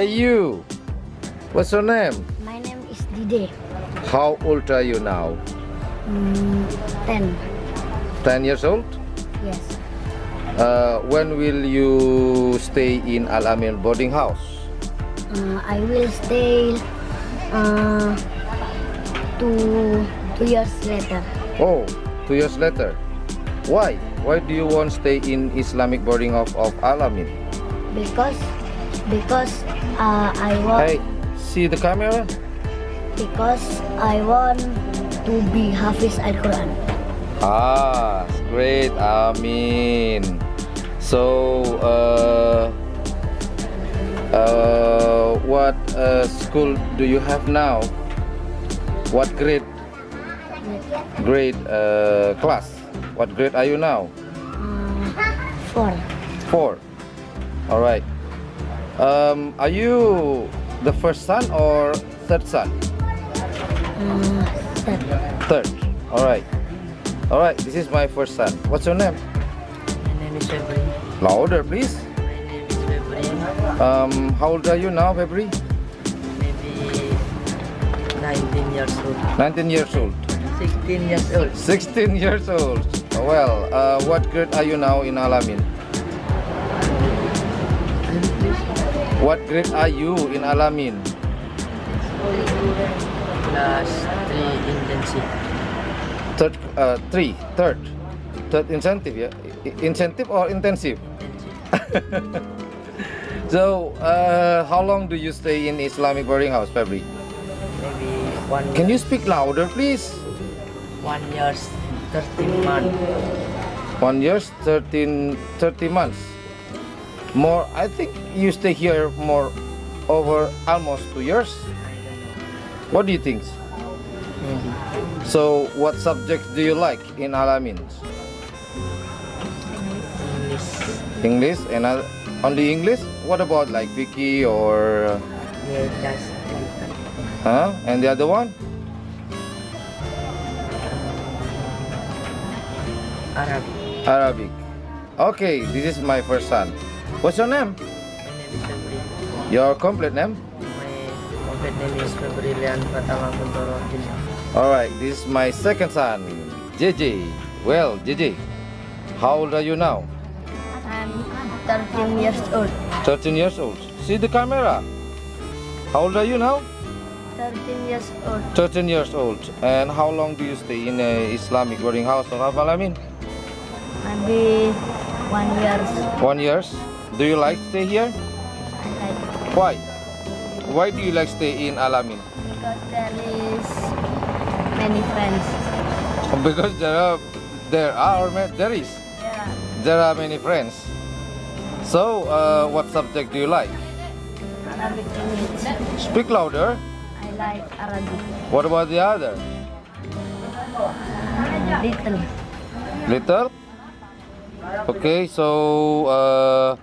Hey you, what's your name? My name is Dide. How old are you now? 10. 10 years old? Yes. When will you stay in Amien boarding house? I will stay 2 years later. Oh, 2 years later. Why? Why do you want to stay in Islamic boarding of Amien? Because I want Hey, see the camera? because I want to be Hafiz Al-Quran. Ah, great. Amin. So, what school do you have now? What grade? Grade class. What grade are you now? 4. 4. All right. Are you the first son or third son? Third. All right. All right. This is my first son. What's your name? My name is February. Louder, please. My name is February. How old are you now, February? Maybe 19 years old. 19 years old. 16 years old. 16 years old. Well, what grade are you now in Amien? What grade are you in Amien? Class 3 intensive. Third incentive, yeah? Incentive or intensive? Intensive. So, how long do you stay in Islamic boarding house, February? Maybe 1 Can you speak louder, please? 1 year 13 months. 1 year, 30 months. More, I think you stay here more over almost 2 years. I don't know. What do you think? Maybe So, what subjects do you like in Amien? English. English and only English? What about like Vicky or Yeah, just a little. and the other one? Arabic. Arabic. Okay, this is my first son. What's your name? My name is February. Your complete name? My complete name is Febrillian Pratama Kuntoro. Alright, this is my second son, JJ. Well, JJ, how old are you now? I'm 13 years old. 13 years old. See the camera. How old are you now? 13 years old. 13 years old. And how long do you stay in a Islamic boarding house of Amien? Maybe 1 year. 1 year. Do you like stay here? I like Why? Why do you like stay in Amien? because there is many friends. Because there is There are many friends. So, what subject do you like? Arabic, English. Speak louder. I like Arabic. What about the other? Little. Little? Okay, so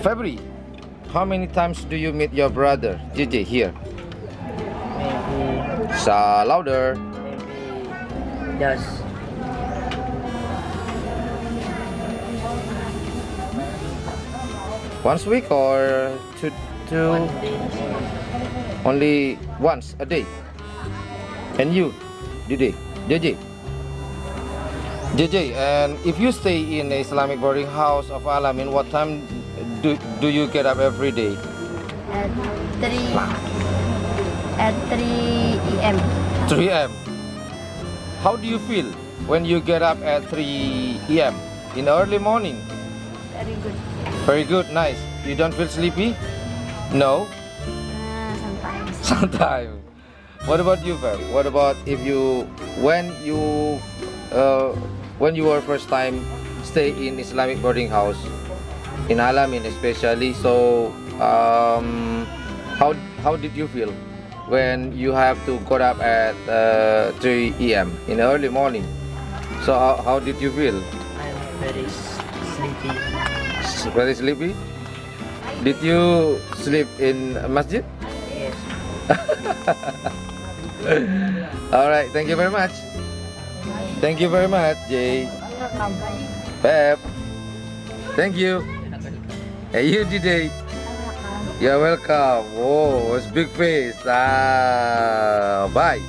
February, how many times do you meet your brother JJ here? Maybe Louder. just Once a week or two 1 day. only once a day? And you, JJ, and if you stay in the Islamic boarding house of Amien, what time do you get up every day? At 3 a.m. 3 a.m. How do you feel when you get up at 3 a.m. in the early morning? Very good. Very good, nice. You don't feel sleepy? No? Sometimes. Sometimes. What about you, Feb? What about when you were first time stay in Islamic boarding house in Amien especially? So how did you feel when you have to get up at 3 a.m. in the early morning? So how did you feel? I'm very sleepy. Very sleepy? Did you sleep in masjid? Yes. All right, thank you very much. Thank you very much, Jay. Welcome. Pep. Thank you. Hey, you today. Welcome. You're welcome. Oh, it's big face. Bye.